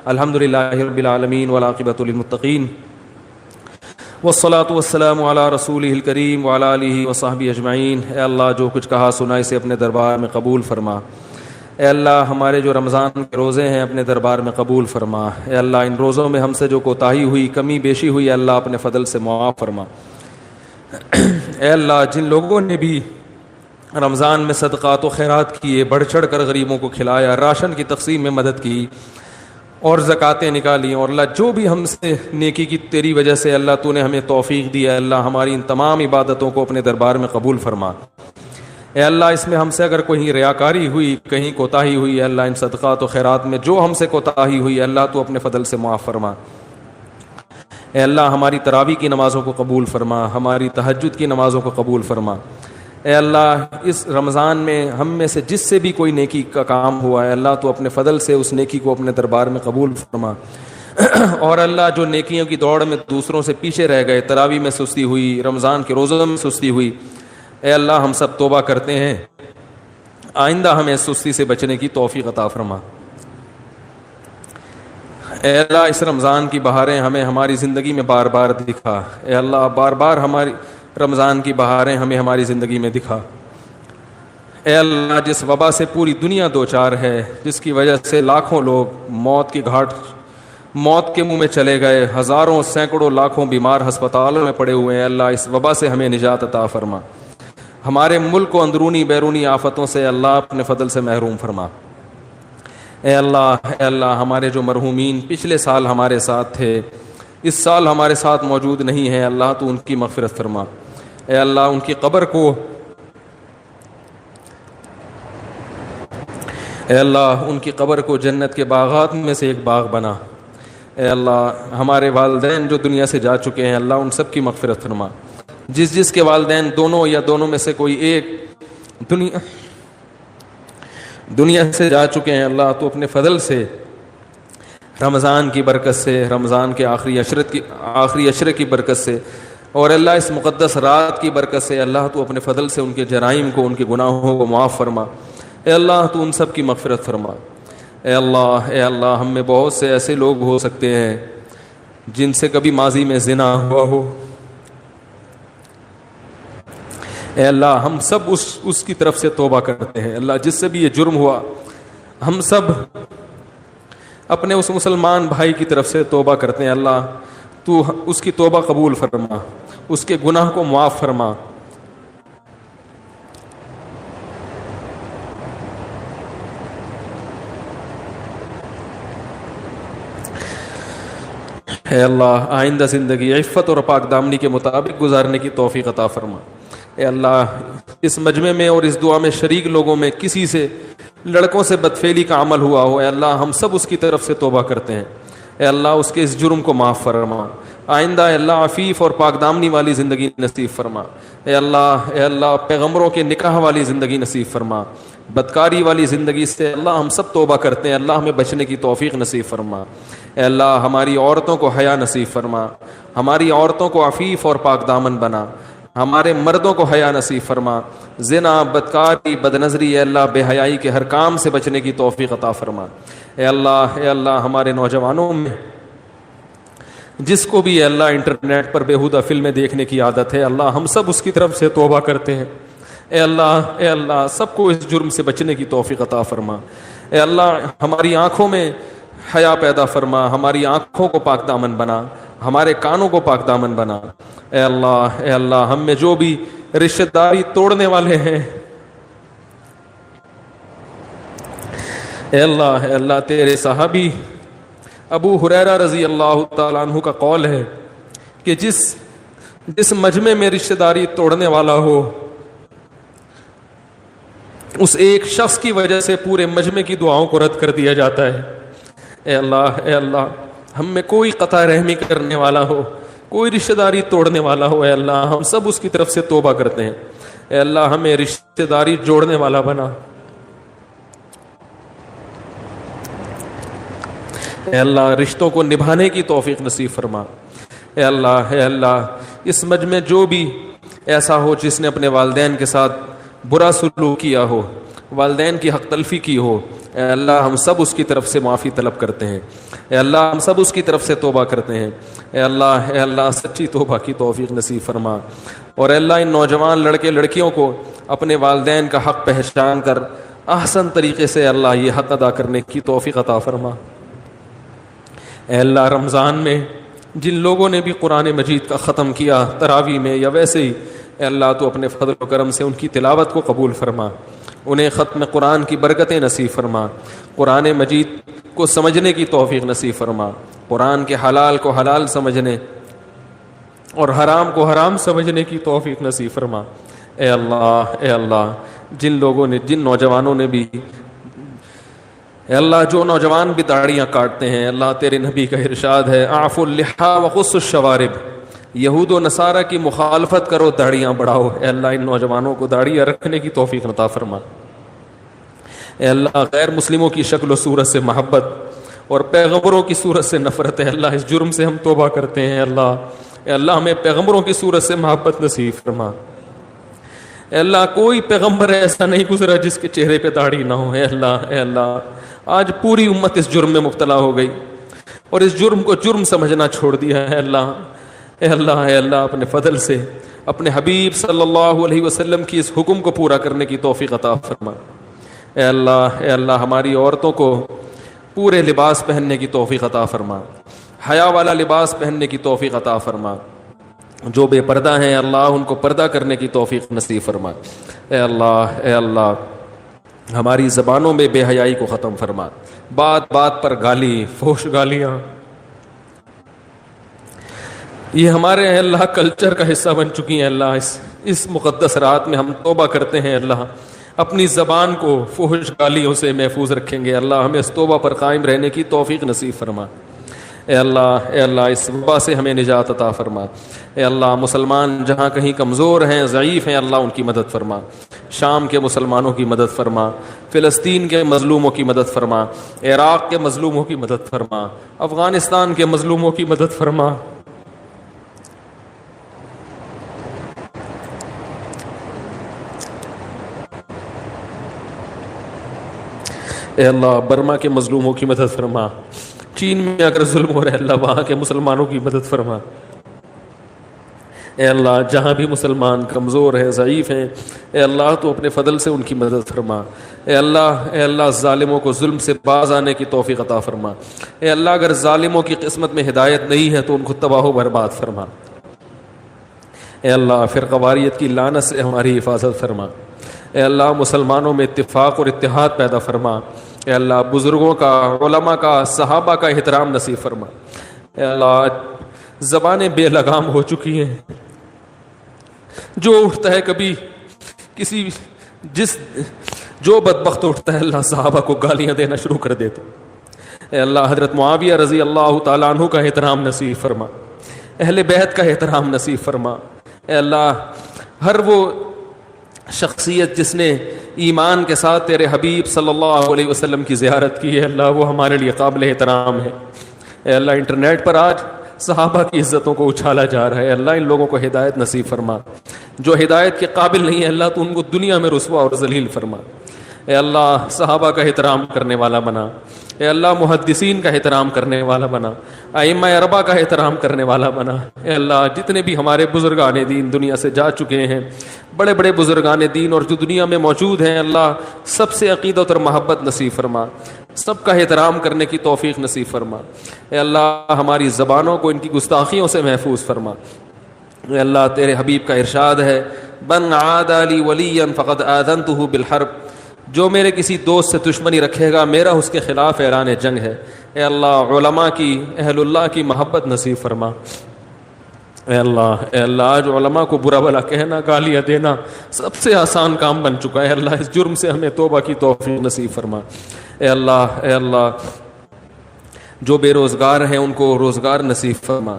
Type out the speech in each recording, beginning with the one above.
الحمدللہ رب العالمین والعاقبۃ للمتقین والصلاة والسلام علی رسولہ الکریم وعلی آلہ وصحبہ اجمعین۔ اے اللہ جو کچھ کہا سنا اسے اپنے دربار میں قبول فرما۔ اے اللہ ہمارے جو رمضان کے روزے ہیں اپنے دربار میں قبول فرما۔ اے اللہ ان روزوں میں ہم سے جو کوتاہی ہوئی، کمی بیشی ہوئی، اے اللہ اپنے فضل سے معاف فرما۔ اے اللہ جن لوگوں نے بھی رمضان میں صدقات و خیرات کیے، بڑھ چڑھ کر غریبوں کو کھلایا، راشن کی تقسیم میں مدد کی اور زکاتیں نکالی، اور اللہ جو بھی ہم سے نیکی کی تیری وجہ سے اللہ تو نے ہمیں توفیق دی، اللہ ہماری ان تمام عبادتوں کو اپنے دربار میں قبول فرما۔ اے اللہ اس میں ہم سے اگر کوئی ریاکاری ہوئی، کہیں کوتاہی ہوئی، اے اللہ ان صدقات و خیرات میں جو ہم سے کوتاہی ہوئی، اللہ تو اپنے فضل سے معاف فرما۔ اے اللہ ہماری تراویح کی نمازوں کو قبول فرما، ہماری تہجد کی نمازوں کو قبول فرما۔ اے اللہ اس رمضان میں ہم میں سے جس سے بھی کوئی نیکی کا کام ہوا ہے، اللہ تو اپنے فضل سے اس نیکی کو اپنے دربار میں قبول فرما۔ اور اللہ جو نیکیوں کی دوڑ میں دوسروں سے پیچھے رہ گئے، تراویح میں سستی ہوئی، رمضان کے روزوں میں سستی ہوئی، اے اللہ ہم سب توبہ کرتے ہیں، آئندہ ہمیں سستی سے بچنے کی توفیق عطا فرما۔ اے اللہ اس رمضان کی بہاریں ہمیں ہماری زندگی میں بار بار دکھا۔ اے اللہ بار بار ہماری رمضان کی بہاریں ہمیں ہماری زندگی میں دکھا۔ اے اللہ جس وبا سے پوری دنیا دوچار ہے، جس کی وجہ سے لاکھوں لوگ موت کے منہ میں چلے گئے، ہزاروں سینکڑوں لاکھوں بیمار ہسپتالوں میں پڑے ہوئے ہیں، اللہ اس وبا سے ہمیں نجات عطا فرما۔ ہمارے ملک کو اندرونی بیرونی آفتوں سے اللہ اپنے فضل سے محروم فرما۔ اے اللہ ہمارے جو مرحومین پچھلے سال ہمارے ساتھ تھے، اس سال ہمارے ساتھ موجود نہیں ہیں، اللہ تو ان کی مغفرت فرما۔ اے اللہ ان کی قبر کو جنت کے باغات میں سے ایک باغ بنا۔ اے اللہ ہمارے والدین جو دنیا سے جا چکے ہیں، اللہ ان سب کی مغفرت فرما۔ جس کے والدین دونوں یا دونوں میں سے کوئی ایک دنیا سے جا چکے ہیں، اللہ تو اپنے فضل سے رمضان کی برکت سے، رمضان کے آخری عشرے کی برکت سے، اور اللہ اس مقدس رات کی برکت سے، اللہ تو اپنے فضل سے ان کے جرائم کو، ان کے گناہوں کو معاف فرما۔ اے اللہ تو ان سب کی مغفرت فرما۔ اے اللہ ہم میں بہت سے ایسے لوگ ہو سکتے ہیں جن سے کبھی ماضی میں زنا ہوا ہو، اے اللہ ہم سب اس کی طرف سے توبہ کرتے ہیں۔ اللہ جس سے بھی یہ جرم ہوا، ہم سب اپنے اس مسلمان بھائی کی طرف سے توبہ کرتے ہیں، اللہ تو اس کی توبہ قبول فرما، اس کے گناہ کو معاف فرما۔ اے اللہ آئندہ زندگی عفت اور پاک دامنی کے مطابق گزارنے کی توفیق عطا فرما۔ اے اللہ اس مجمع میں اور اس دعا میں شریک لوگوں میں کسی سے لڑکوں سے بدفعلی کا عمل ہوا ہو، اے اللہ ہم سب اس کی طرف سے توبہ کرتے ہیں، اے اللہ اس کے اس جرم کو معاف فرما۔ آئندہ اے اللہ عفیف اور پاک دامنی والی زندگی نصیب فرما۔ اے اللہ پیغمبروں کے نکاح والی زندگی نصیب فرما۔ بدکاری والی زندگی سے اللہ ہم سب توبہ کرتے ہیں، اللہ ہمیں بچنے کی توفیق نصیب فرما۔ اے اللہ ہماری عورتوں کو حیا نصیب فرما، ہماری عورتوں کو عفیف اور پاک دامن بنا، ہمارے مردوں کو حیا نصیب فرما۔ زنا، بدکاری، بدنظری، اے اللہ بے حیائی کے ہر کام سے بچنے کی توفیق عطا فرما۔ اے اللہ ہمارے نوجوانوں میں جس کو بھی اے اللہ انٹرنیٹ پر بیہودہ فلمیں دیکھنے کی عادت ہے، اللہ ہم سب اس کی طرف سے توبہ کرتے ہیں۔ اے اللہ سب کو اس جرم سے بچنے کی توفیق عطا فرما۔ اے اللہ ہماری آنکھوں میں حیا پیدا فرما، ہماری آنکھوں کو پاک دامن بنا، ہمارے کانوں کو پاک دامن بنا۔ اے اللہ ہم میں جو بھی رشتہ داری توڑنے والے ہیں، اے اللہ تیرے صحابی ابو ہریرہ رضی اللہ تعالیٰ عنہ کا قول ہے کہ جس مجمع میں رشتہ داری توڑنے والا ہو، اس ایک شخص کی وجہ سے پورے مجمع کی دعاؤں کو رد کر دیا جاتا ہے۔ اے اللہ ہم میں کوئی قطع رحمی کرنے والا ہو، کوئی رشتہ داری توڑنے والا ہو، اے اللہ ہم سب اس کی طرف سے توبہ کرتے ہیں۔ اے اللہ ہمیں رشتہ داری جوڑنے والا بنا۔ اے اللہ رشتوں کو نبھانے کی توفیق نصیب فرما۔ اے اللہ اس مجمع جو بھی ایسا ہو جس نے اپنے والدین کے ساتھ برا سلوک کیا ہو، والدین کی حق تلفی کی ہو، اے اللہ ہم سب اس کی طرف سے معافی طلب کرتے ہیں، اے اللہ ہم سب اس کی طرف سے توبہ کرتے ہیں، اے اللہ سچی توبہ کی توفیق نصیب فرما، اور اے اللہ ان نوجوان لڑکے لڑکیوں کو اپنے والدین کا حق پہچان کر احسن طریقے سے اللہ یہ حق ادا کرنے کی توفیق عطا فرما۔ اے اللہ رمضان میں جن لوگوں نے بھی قرآن مجید کا ختم کیا تراویح میں یا ویسے ہی، اے اللہ تو اپنے فضل و کرم سے ان کی تلاوت کو قبول فرما، انہیں ختم قرآن کی برکتیں نصیب فرما، قرآن مجید کو سمجھنے کی توفیق نصیب فرما، قرآن کے حلال کو حلال سمجھنے اور حرام کو حرام سمجھنے کی توفیق نصیب فرما۔ اے اللہ جن لوگوں نے جن نوجوانوں نے بھی، اے اللہ جو نوجوان بھی داڑیاں کاٹتے ہیں، اللہ تیرے نبی کا ارشاد ہے اعف اللحا وقص الشوارب، یہود و نصارہ کی مخالفت کرو داڑیاں بڑھاؤ، اے اللہ ان نوجوانوں کو داڑیاں رکھنے کی توفیق عطا فرما۔ اے اللہ غیر مسلموں کی شکل و صورت سے محبت اور پیغمبروں کی صورت سے نفرت ہے، اللہ اس جرم سے ہم توبہ کرتے ہیں، اے اللہ ہمیں پیغمبروں کی صورت سے محبت نصیب فرما۔ اے اللہ کوئی پیغمبر ایسا نہیں گزرا جس کے چہرے پہ داڑھی نہ ہو، اے اللہ آج پوری امت اس جرم میں مبتلا ہو گئی اور اس جرم کو جرم سمجھنا چھوڑ دیا ہے، اے اللہ اپنے فضل سے اپنے حبیب صلی اللہ علیہ وسلم کی اس حکم کو پورا کرنے کی توفیق عطا فرما۔ اے اللہ ہماری عورتوں کو پورے لباس پہننے کی توفیق عطا فرما، حیا والا لباس پہننے کی توفیق عطا فرما، جو بے پردہ ہیں اللہ ان کو پردہ کرنے کی توفیق نصیب فرما۔ اے اللہ ہماری زبانوں میں بے حیائی کو ختم فرما، بات بات پر گالی فحش گالیاں یہ ہمارے اے اللہ کلچر کا حصہ بن چکی ہیں، اللہ اس مقدس رات میں ہم توبہ کرتے ہیں، اللہ اپنی زبان کو فحش گالیوں سے محفوظ رکھیں گے، اللہ ہمیں اس توبہ پر قائم رہنے کی توفیق نصیب فرما۔ اے اللہ اس وبا سے ہمیں نجات عطا فرما۔ اے اللہ مسلمان جہاں کہیں کمزور ہیں ضعیف ہیں اللہ ان کی مدد فرما، شام کے مسلمانوں کی مدد فرما، فلسطین کے مظلوموں کی مدد فرما، عراق کے مظلوموں کی مدد فرما، افغانستان کے مظلوموں کی مدد فرما۔ اے اللہ برما کے مظلوموں کی مدد فرما، چین میں اگر ظلم ہو رہا ہے اللہ وہاں کے مسلمانوں کی مدد فرما۔ اے اللہ جہاں بھی مسلمان کمزور ہیں ضعیف ہیں اے اللہ تو اپنے فضل سے ان کی مدد فرما۔ اے اللہ ظالموں کو ظلم سے باز آنے کی توفیق عطا فرما۔ اے اللہ اگر ظالموں کی قسمت میں ہدایت نہیں ہے تو ان کو تباہ و برباد فرما۔ اے اللہ فرقہ واریت کی لعنت سے ہماری حفاظت فرما۔ اے اللہ مسلمانوں میں اتفاق اور اتحاد پیدا فرما۔ اے اللہ بزرگوں کا، علماء کا، صحابہ کا احترام نصیب فرما۔ اے اللہ زبانیں بے لگام ہو چکی ہیں، جو اٹھتا ہے کبھی جو بدبخت اٹھتا ہے اللہ صحابہ کو گالیاں دینا شروع کر دیتا۔ اے اللہ حضرت معاویہ رضی اللہ تعالیٰ عنہ کا احترام نصیب فرما، اہل بیت کا احترام نصیب فرما۔ اے اللہ ہر وہ شخصیت جس نے ایمان کے ساتھ تیرے حبیب صلی اللہ علیہ وسلم کی زیارت کی ہے اللہ وہ ہمارے لیے قابل احترام ہے۔ اے اللہ انٹرنیٹ پر آج صحابہ کی عزتوں کو اچھالا جا رہا ہے، اللہ ان لوگوں کو ہدایت نصیب فرما، جو ہدایت کے قابل نہیں ہے اللہ تو ان کو دنیا میں رسوا اور ذلیل فرما۔ اے اللہ صحابہ کا احترام کرنے والا بنا، اے اللہ محدثین کا احترام کرنے والا بنا، ائمہ اربعہ کا احترام کرنے والا بنا۔ اے اللہ جتنے بھی ہمارے بزرگان دین دنیا سے جا چکے ہیں، بڑے بڑے بزرگان دین اور جو دنیا میں موجود ہیں اللہ سب سے عقیدت اور محبت نصیب فرما، سب کا احترام کرنے کی توفیق نصیب فرما۔ اے اللہ ہماری زبانوں کو ان کی گستاخیوں سے محفوظ فرما۔ اے اللہ تیرے حبیب کا ارشاد ہے من عادى لي وليا فقد آذنته بالحرب، جو میرے کسی دوست سے دشمنی رکھے گا میرا اس کے خلاف اعلان جنگ ہے۔ اے اللہ علماء کی، اہل اللہ کی محبت نصیب فرما۔ اے اللہ آج علماء کو برا بھلا کہنا، گالیاں دینا سب سے آسان کام بن چکا ہے، اللہ اس جرم سے ہمیں توبہ کی توفیق نصیب فرما۔ اے اللہ جو بے روزگار ہیں ان کو روزگار نصیب فرما۔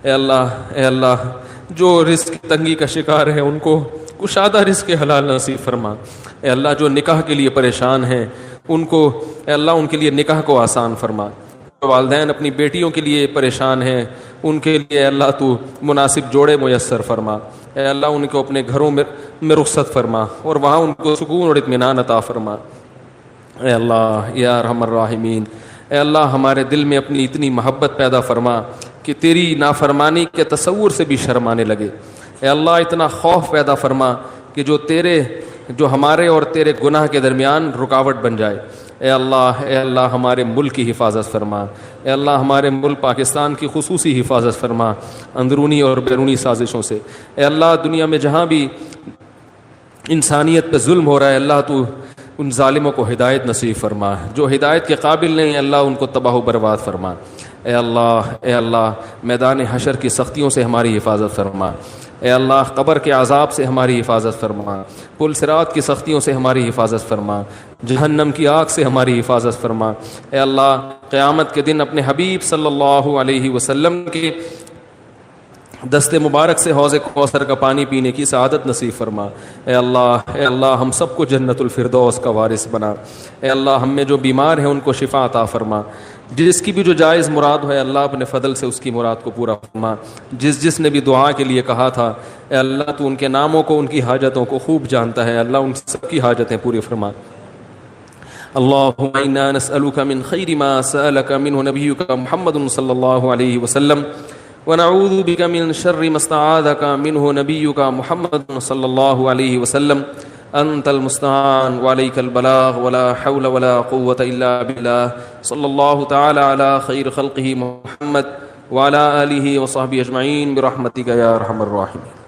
اے اللہ جو رزق کی تنگی کا شکار ہے ان کو کشادہ رزق حلال نصیب فرما۔ اے اللہ جو نکاح کے لیے پریشان ہیں ان کو، اے اللہ ان کے لیے نکاح کو آسان فرما۔ جو والدین اپنی بیٹیوں کے لیے پریشان ہیں ان کے لیے اے اللہ تو مناسب جوڑے میسر فرما۔ اے اللہ ان کو اپنے گھروں میں رخصت فرما اور وہاں ان کو سکون اور اطمینان عطا فرما۔ اے اللہ یا ارحم الراحمین، اے اللہ ہمارے دل میں اپنی اتنی محبت پیدا فرما کہ تیری نافرمانی کے تصور سے بھی شرم آنے لگے۔ اے اللہ اتنا خوف پیدا فرما کہ جو ہمارے اور تیرے گناہ کے درمیان رکاوٹ بن جائے۔ اے اللہ ہمارے ملک کی حفاظت فرما۔ اے اللہ ہمارے ملک پاکستان کی خصوصی حفاظت فرما اندرونی اور بیرونی سازشوں سے۔ اے اللہ دنیا میں جہاں بھی انسانیت پہ ظلم ہو رہا ہے، اللہ تو ان ظالموں کو ہدایت نصیب فرما، جو ہدایت کے قابل نہیں اللہ ان کو تباہ و برباد فرما۔ اے اللہ میدان حشر کی سختیوں سے ہماری حفاظت فرما۔ اے اللہ قبر کے عذاب سے ہماری حفاظت فرما، پل صراط کی سختیوں سے ہماری حفاظت فرما، جہنم کی آگ سے ہماری حفاظت فرما۔ اے اللہ قیامت کے دن اپنے حبیب صلی اللہ علیہ وسلم کے دست مبارک سے حوض کوثر کا پانی پینے کی سعادت نصیب فرما۔ اے اللہ ہم سب کو جنت الفردوس کا وارث بنا۔ اے اللہ ہم میں جو بیمار ہیں ان کو شفا عطا فرما، جس کی بھی جو جائز مراد ہے اللہ اپنے فضل سے اس کی مراد کو پورا فرما۔ جس نے بھی دعا کے لیے کہا تھا اے اللہ تو ان کے ناموں کو ان کی حاجتوں کو خوب جانتا ہے، اللہ ان سب کی حاجتیں پوری فرما۔ اللهم انا نسألك من خير ما سألك منه نبيك محمد صلى الله عليه وسلم ونعوذ بك من شر ما استعاذك منه نبيك محمد صلى الله عليه وسلم انت المستعان وعليك البلاغ ولا حول ولا قوة الا بالله صلى الله تعالى على خير خلقه محمد وعلى آله وصحبه اجمعين برحمتك يا ارحم الراحمين۔